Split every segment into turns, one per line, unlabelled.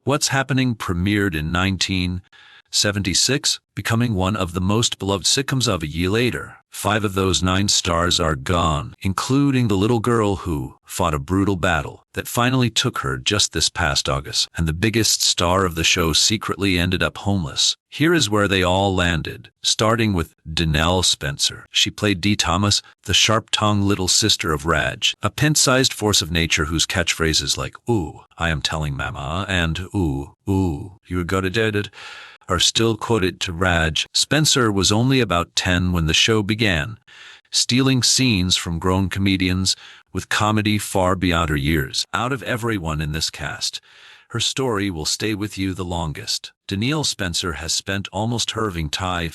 What's Happening premiered in 1976, becoming one of the most beloved sitcoms of a year later. 5 of those 9 stars are gone, including the little girl who fought a brutal battle that finally took her just this past August, and the biggest star of the show secretly ended up homeless. Here is where they all landed, starting with Danielle Spencer. She played Dee Thomas, the sharp-tongued little sister of Raj, a pint-sized force of nature whose catchphrases like, "Ooh, I am telling Mama," and "Ooh, you're gonna do it," are still quoted to Raj. Spencer was only about 10 when the show began, stealing scenes from grown comedians with comedy far beyond her years. Out of everyone in this cast, her story will stay with you the longest. Danielle Spencer has spent almost her time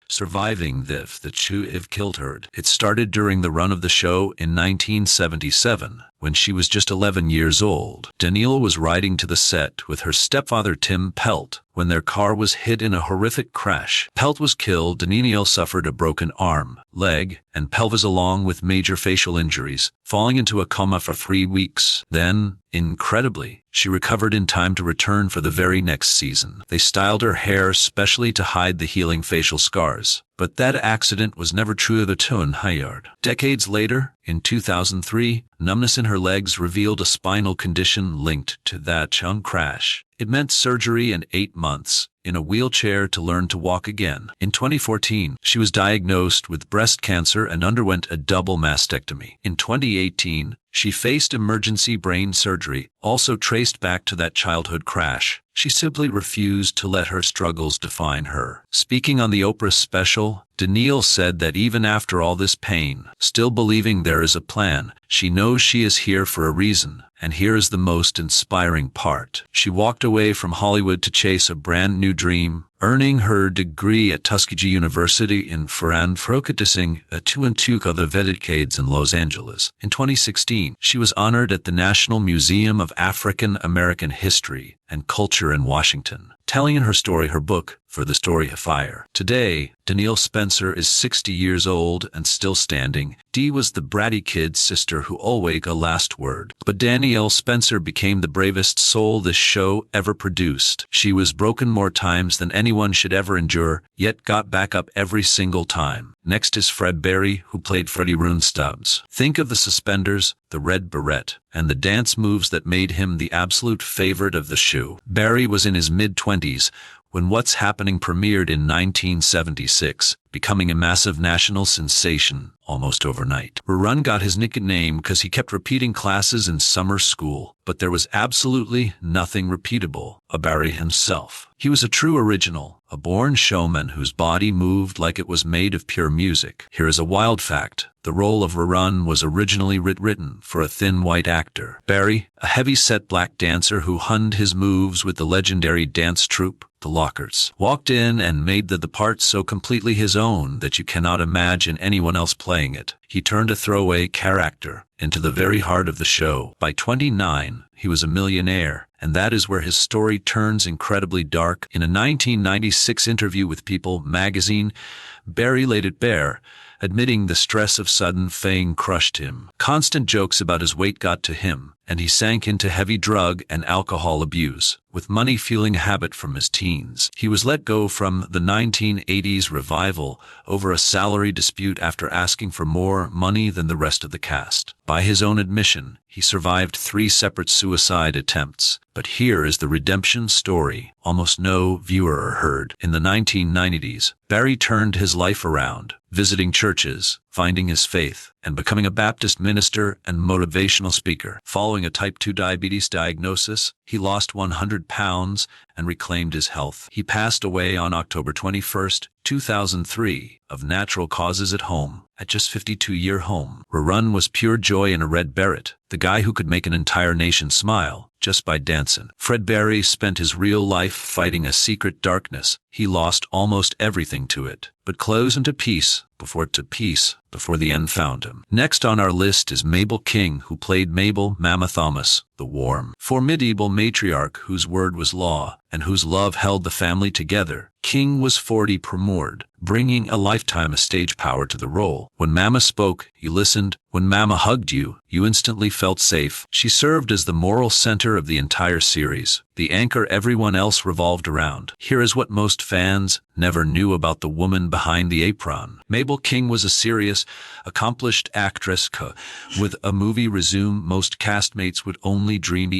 surviving the that killed her. It started during the run of the show in 1977, when she was just 11 years old. Danielle was riding to the set with her stepfather Tim Pelt when their car was hit in a horrific crash. Pelt was killed. Danielle suffered a broken arm, leg, and pelvis along with major facial injuries, falling into a coma for 3 weeks. Then, incredibly, she recovered in time to return for the very next season. They styled her hair specially to hide the healing facial scars. But that accident was never true of the tune Hayard. Decades later, in 2003, numbness in her legs revealed a spinal condition linked to that chung crash. It meant surgery and 8 months in a wheelchair to learn to walk again. In 2014, she was diagnosed with breast cancer and underwent a double mastectomy. In 2018, she faced emergency brain surgery, also traced back to that childhood crash. She simply refused to let her struggles define her. Speaking on the Oprah special, Danielle said that even after all this pain, still believing there is a plan, she knows she is here for a reason. And here is the most inspiring part. She walked away from Hollywood to chase a brand new dream, earning her degree at Tuskegee University in Focusing a 2 other decades in Los Angeles. In 2016, she was honored at the National Museum of African American History and Culture in Washington, telling in her story her book, For the Story of Fire. Today, Danielle Spencer is 60 years old and still standing. Dee was the bratty kid sister who always got a last word. But Danielle Spencer became the bravest soul this show ever produced. She was broken more times than anyone should ever endure, yet got back up every single time. Next is Fred Berry, who played Freddie Rune Stubbs. Think of the suspenders, the red beret, and the dance moves that made him the absolute favorite of the show. Berry was in his mid-20s when What's Happening premiered in 1976, becoming a massive national sensation almost overnight. Run got his nickname because he kept repeating classes in summer school, but there was absolutely nothing repeatable about Berry himself. He was a true original, a born showman whose body moved like it was made of pure music. Here is a wild fact. The role of Run was originally written for a thin white actor. Berry, a heavy-set black dancer who honed his moves with the legendary dance troupe, the Lockers, walked in and made the part so completely his own that you cannot imagine anyone else playing it. He turned a throwaway character into the very heart of the show. By 29, he was a millionaire, and that is where his story turns incredibly dark. In a 1996 interview with People magazine, Berry laid it bare, admitting the stress of sudden fame crushed him. Constant jokes about his weight got to him, and he sank into heavy drug and alcohol abuse, with money fueling a habit from his teens. He was let go from the 1980s revival over a salary dispute after asking for more money than the rest of the cast. By his own admission, he survived 3 separate suicide attempts. But here is the redemption story almost no viewer heard. In the 1990s, Berry turned his life around, visiting churches, finding his faith, and becoming a Baptist minister and motivational speaker. Following a type 2 diabetes diagnosis, he lost 100 pounds and reclaimed his health. He passed away on October 21, 2003, of natural causes at home, at just 52-year home. Run was pure joy in a red beret, the guy who could make an entire nation smile just by dancing. Fred Berry spent his real life fighting a secret darkness. He lost almost everything to it, but close into peace before the end found him. Next on our list is Mabel King, who played Mabel Mama Thomas, the warm, formidable matriarch whose word was law and whose love held the family together. King was 40 promoted, bringing a lifetime of stage power to the role. When Mama spoke, you listened. When Mama hugged you, you instantly felt safe. She served as the moral center of the entire series, the anchor everyone else revolved around. Here is what most fans never knew about the woman behind the apron. Mabel King was a serious, accomplished actress with a movie resume most castmates would only dream.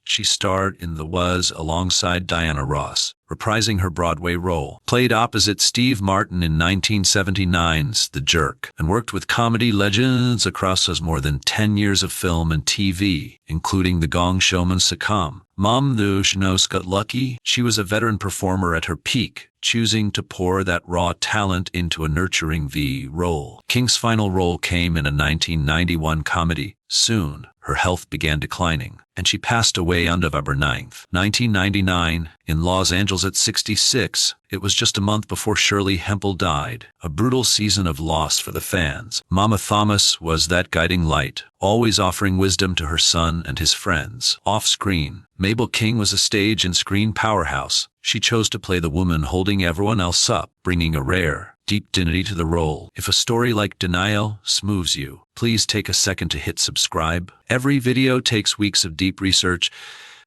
She starred in The Was alongside Diana Ross, reprising her Broadway role, played opposite Steve Martin in 1979's The Jerk, and worked with comedy legends across more than 10 years of film and TV, including The Gong Showman sitcom. Mom Knows Got Lucky. She was a veteran performer at her peak, choosing to pour that raw talent into a nurturing V role. King's final role came in a 1991 comedy. Soon, her health began declining, and she passed away on November 9, 1999, in Los Angeles at 66. It was just a month before Shirley Hemphill died, a brutal season of loss for the fans. Mama Thomas was that guiding light, always offering wisdom to her son and his friends. Off-screen, Mabel King was a stage and screen powerhouse. She chose to play the woman holding everyone else up, bringing a rare, deep dignity to the role. If a story like Danielle moves you, please take a second to hit subscribe. Every video takes weeks of deep research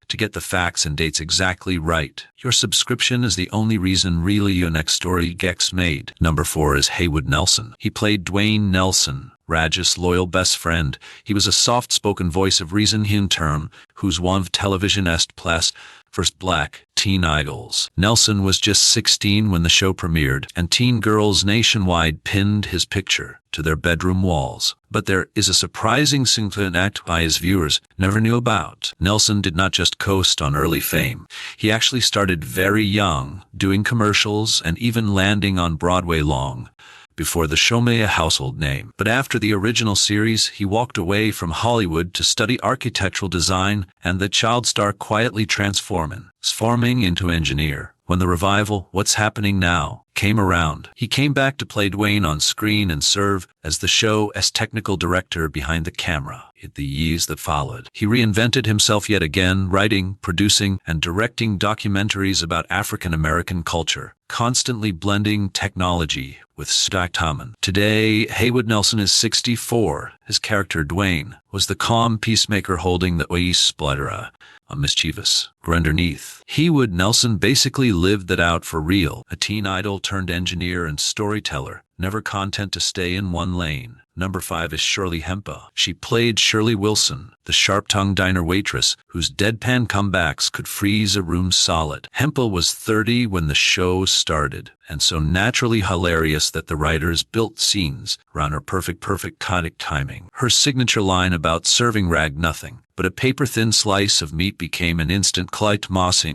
to get the facts and dates exactly right. Your subscription is the only reason really your next story gets made. Number 4 is Haywood Nelson. He played Dwayne Nelson, Rajesh' loyal best friend. He was a soft-spoken voice of reason in term, whose one of television est plus first black teen idols. Nelson was just 16 when the show premiered, and teen girls nationwide pinned his picture to their bedroom walls. But there is a surprising significant act by his viewers never knew about. Nelson did not just coast on early fame. He actually started very young, doing commercials and even landing on Broadway long before the show made a household name. But after the original series, he walked away from Hollywood to study architectural design, and the child star quietly transforming into engineer. When the revival, What's Happening Now, came around, he came back to play Dwayne on screen and serve as the show's technical director behind the camera. In the years that followed, he reinvented himself yet again, writing, producing, and directing documentaries about African American culture, constantly blending technology with storytelling. Today, Haywood Nelson is 64. His character Dwayne was the calm peacemaker holding the oasis splatter, a mischievous underneath. Haywood Nelson basically lived that out for real, a teen idol turned engineer and storyteller, never content to stay in one lane. Number 5 is Shirley Hemphill. She played Shirley Wilson, the sharp-tongued diner waitress whose deadpan comebacks could freeze a room solid. Hemphill was 30 when the show started, and so naturally hilarious that the writers built scenes around her perfect comic timing. Her signature line about serving rag nothing but a paper-thin slice of meat became an instant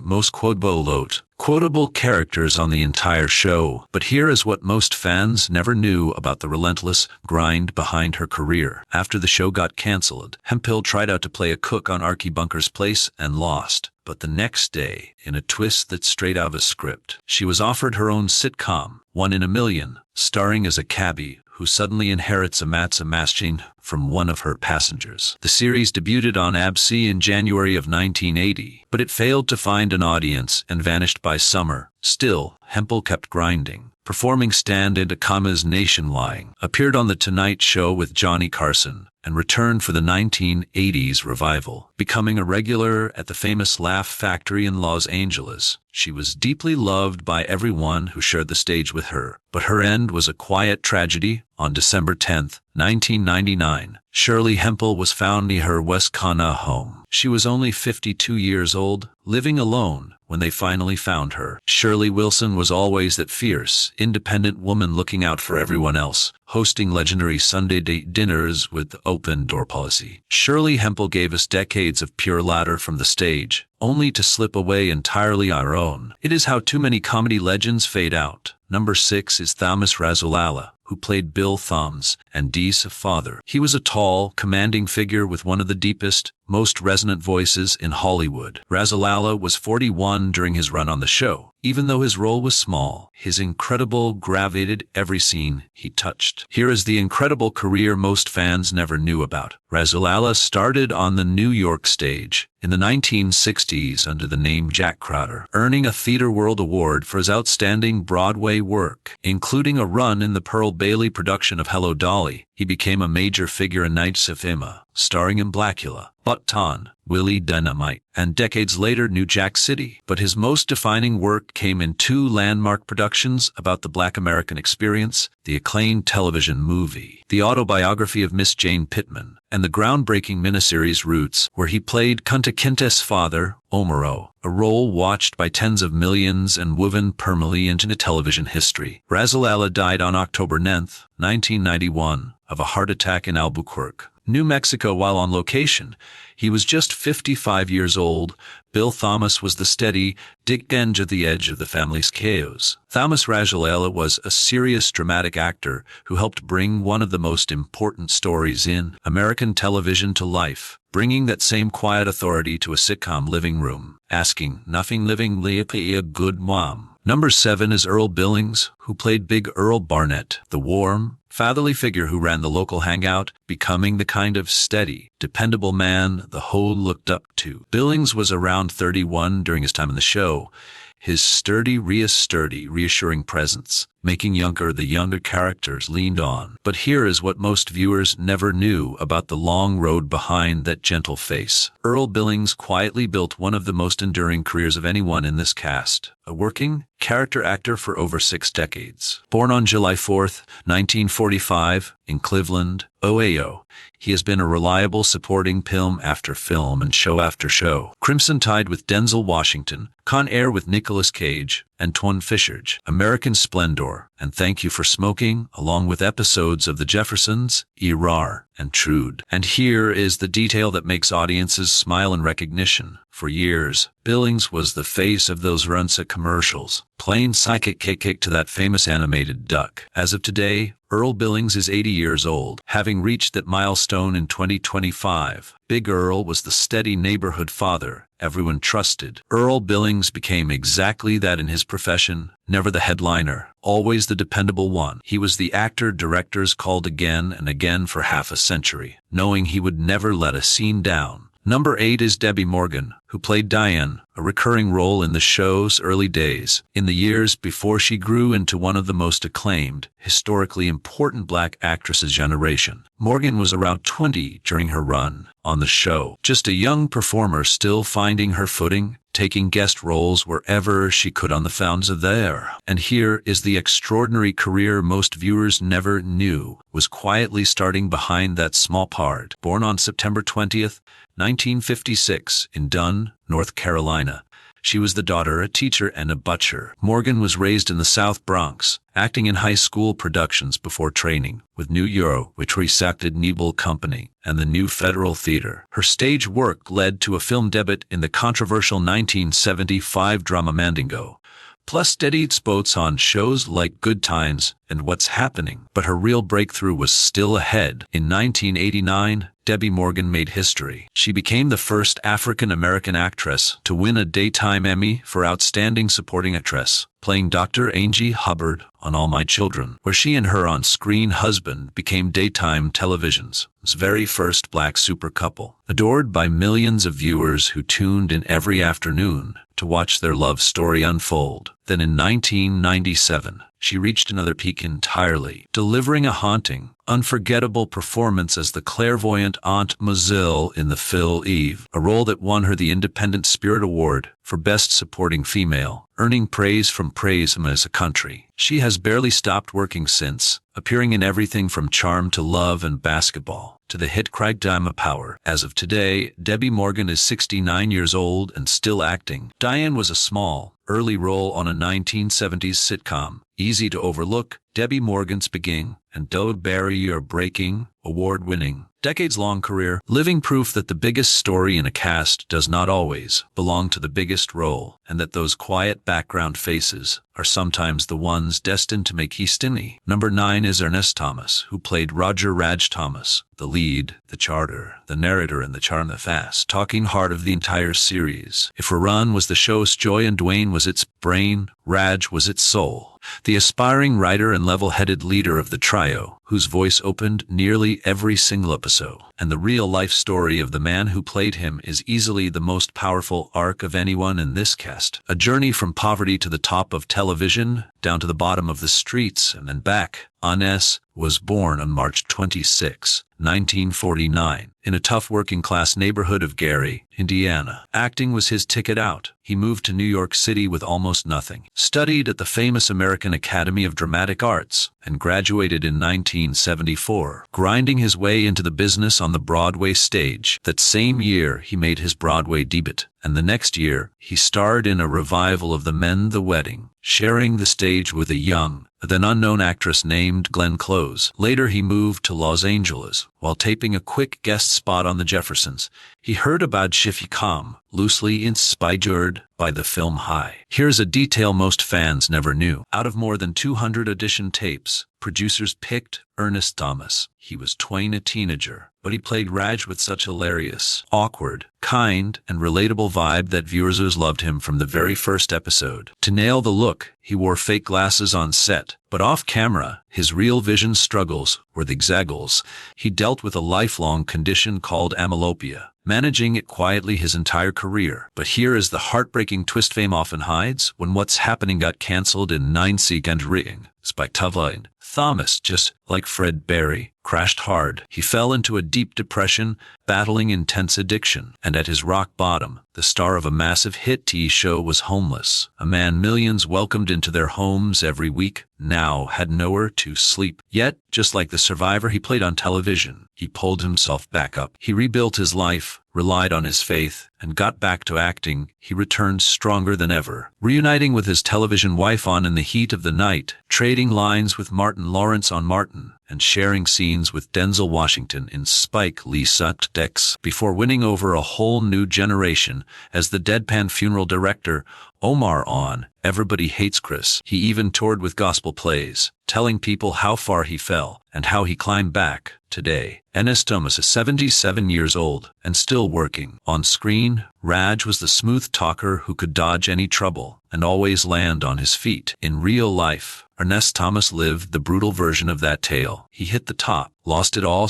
most quotable characters on the entire show. But here is what most fans never knew about the relentless grind behind her career. After the show got cancelled, Hemphill tried out to play a cook on Archie Bunker's Place and lost. But the next day, in a twist that's straight out of a script, she was offered her own sitcom, One in a Million, starring as a cabbie who suddenly inherits a machine from one of her passengers. The series debuted on ABC in January of 1980, but it failed to find an audience and vanished by summer. Still, Hemphill kept grinding, performing stand-in comedies nationwide, appeared on The Tonight Show with Johnny Carson, and returned for the 1980s revival, becoming a regular at the famous Laugh Factory in Los Angeles. She was deeply loved by everyone who shared the stage with her, but her end was a quiet tragedy. On December 10, 1999, Shirley Hemphill was found near her West Cona home. She was only 52 years old, living alone when they finally found her. Shirley Wilson was always that fierce, independent woman looking out for everyone else, hosting legendary Sunday dinners with open-door policy. Shirley Hemphill gave us decades of pure laughter from the stage, only to slip away entirely on her own. It is how too many comedy legends fade out. Number 6 is Thomas Razzolalla, who played Bill Thumbs and Dee's father. He was a tall, commanding figure with one of the deepest, most resonant voices in Hollywood. Razzolalla was 41 during his run on the show. Even though his role was small, his incredible gravitated every scene he touched. Here is the incredible career most fans never knew about. Razzolalla started on the New York stage in the 1960s under the name Jack Crowder, earning a Theatre World Award for his outstanding Broadway Broadway work, including a run in the Pearl Bailey production of Hello Dolly. He became a major figure in Knights of Ima, starring in Blackula, Button, Willie Dynamite, and decades later New Jack City. But his most defining work came in two landmark productions about the Black American experience: the acclaimed television movie, The Autobiography of Miss Jane Pittman, and the groundbreaking miniseries Roots, where he played Kunta Kinte's father, Omaro, a role watched by tens of millions and woven permanently into television history. Razzalala died on October 9, 1991, of a heart attack in Albuquerque, New Mexico, while on location. He was just 55 years old. Bill Thomas was the steady Dick Genge at the edge of the family's chaos. Thomas Razzalala was a serious dramatic actor who helped bring one of the most important stories in American television to life, bringing that same quiet authority to a sitcom living room, asking nothing living a good mom. Number 7 is Earl Billings, who played Big Earl Barnett, the warm, fatherly figure who ran the local hangout, becoming the kind of steady, dependable man the whole looked up to. Billings was around 31 during his time in the show, his reassuring presence making the younger characters leaned on. But here is what most viewers never knew about the long road behind that gentle face. Earl Billings quietly built one of the most enduring careers of anyone in this cast, a working character actor for over 6 decades. Born on July 4, 1945, in Cleveland, Ohio, he has been a reliable supporting film after film and show after show. Crimson Tide with Denzel Washington, Con Air with Nicolas Cage, and Twin Fishers, American Splendor, and Thank You for Smoking, along with episodes of The Jeffersons, E.R., and Trude. And here is the detail that makes audiences smile in recognition. For years, Billings was the face of those Runza commercials, playing psychic cake to that famous animated duck. As of today, Earl Billings is 80 years old, having reached that milestone in 2025. Big Earl was the steady neighborhood father everyone trusted. Earl Billings became exactly that in his profession, never the headliner, always the dependable one. He was the actor directors called again and again for half a century, knowing he would never let a scene down. Number 8 is Debbie Morgan, who played Diane, a recurring role in the show's early days, in the years before she grew into one of the most acclaimed, historically important Black actresses' generation. Morgan was around 20 during her run on the show, just a young performer still finding her footing, taking guest roles wherever she could on the founds of there. And here is the extraordinary career most viewers never knew was quietly starting behind that small part. Born on September 20th, 1956, in Dunn, North Carolina, she was the daughter of a teacher and a butcher. Morgan was raised in the South Bronx, acting in high school productions before training with New Euro, which resected Nebel Company, and the New Federal Theater. Her stage work led to a film debut in the controversial 1975 drama Mandingo, plus steadied spots on shows like Good Times and What's Happening. But her real breakthrough was still ahead. In 1989, Debbie Morgan made history. She became the first African-American actress to win a Daytime Emmy for Outstanding Supporting Actress, playing Dr. Angie Hubbard on All My Children, where she and her on-screen husband became daytime television's very first Black super couple, adored by millions of viewers who tuned in every afternoon to watch their love story unfold. Then in 1997, she reached another peak entirely, delivering a haunting, unforgettable performance as the clairvoyant Aunt Mozille in the Phil Eve, a role that won her the Independent Spirit Award for Best Supporting Female, earning praise from Praise as a Country. She has barely stopped working since, appearing in everything from Charm to Love and Basketball, to the hit Craig Dime of Power. As of today, Debbie Morgan is 69 years old and still acting. Diane was a small, early role on a 1970s sitcom, easy to overlook, Debbie Morgan's beginning, and Dode barrier-breaking, award-winning, decades-long career, living proof that the biggest story in a cast does not always belong to the biggest role, and that those quiet background faces are sometimes the ones destined to make history. Number 9 is Ernest Thomas, who played Roger Raj Thomas, the lead, the charter, the narrator, and the charm, the fast talking heart of the entire series. If Rerun was the show's joy and Dwayne was its brain, Raj was its soul. the aspiring writer and level-headed leader of the trio, whose voice opened nearly every single episode. And the real-life story of the man who played him is easily the most powerful arc of anyone in this cast. A journey from poverty to the top of television, down to the bottom of the streets, and then back. Ines was born on March 26, 1949, in a tough working-class neighborhood of Gary, Indiana. Acting was his ticket out. He moved to New York City with almost nothing, studied at the famous American Academy of Dramatic Arts, and graduated in 1974, grinding his way into the business on the Broadway stage. That same year, he made his Broadway debut, and the next year, he starred in a revival of The Men, the Wedding, sharing the stage with a young, then unknown actress named Glenn Close. Later, he moved to Los Angeles. While taping a quick guest spot on The Jeffersons, he heard about Jiffy Com, loosely inspired by the film High. Here's a detail most fans never knew. Out of more than 200 audition tapes, producers picked Ernest Thomas. He was a teenager, but he played Raj with such hilarious, awkward, kind, and relatable vibe that viewers loved him from the very first episode. To nail the look, he wore fake glasses on set, but off camera, his real vision struggles were the exaggles. He dealt with a lifelong condition called amylopeia, managing it quietly his entire career. But here is the heartbreaking twist fame often hides. When What's Happening got cancelled in 9-second ring, Spike Thomas, just like Fred Berry, crashed hard. He fell into a deep depression, battling intense addiction. And at his rock bottom, the star of a massive hit TV show was homeless. A man millions welcomed into their homes every week, now had nowhere to sleep. Yet, just like the survivor he played on television, he pulled himself back up. He rebuilt his life, relied on his faith, and got back to acting. He returned stronger than ever, reuniting with his television wife on In the Heat of the Night, trading lines with Martin Lawrence on Martin, and sharing scenes with Denzel Washington in Spike Lee's Sucked Decks, before winning over a whole new generation as the deadpan funeral director Omar on Everybody Hates Chris. He even toured with gospel plays, telling people how far he fell and how he climbed back. Today, Ernest Thomas is 77 years old and still working. On screen, Raj was the smooth talker who could dodge any trouble and always land on his feet. In real life, Ernest Thomas lived the brutal version of that tale. He hit the top, lost it all,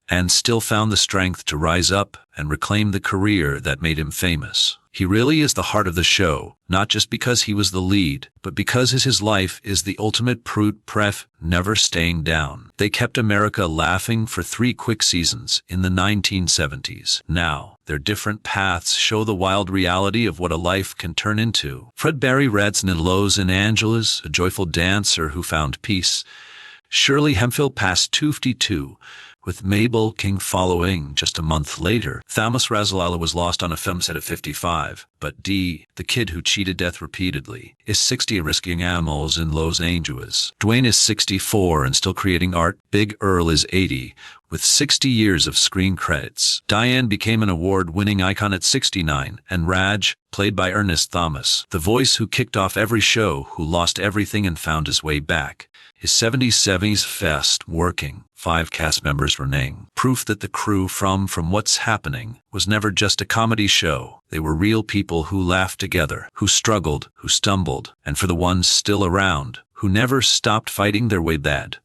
and still found the strength to rise up and reclaim the career that made him famous. He really is the heart of the show, not just because he was the lead, but because his life is the ultimate proof, never staying down. They kept America laughing for 3 quick seasons in the 1970s. Now, their different paths show the wild reality of what a life can turn into. Fred Berry reads in Los Angeles, a joyful dancer who found peace. Shirley Hemphill passed 252, with Mabel King following just a month later. Thomas Razalala was lost on a film set at 55, but the kid who cheated death repeatedly, is 60 and risking animals in Los Angeles. Dwayne is 64 and still creating art. Big Earl is 80, with 60 years of screen credits. Diane became an award-winning icon at 69, and Raj, played by Ernest Thomas, the voice who kicked off every show, who lost everything and found his way back, is 70s fest working. 5 cast members were named. Proof that the crew from What's Happening was never just a comedy show. They were real people who laughed together, who struggled, who stumbled, and for the ones still around, who never stopped fighting their way bad.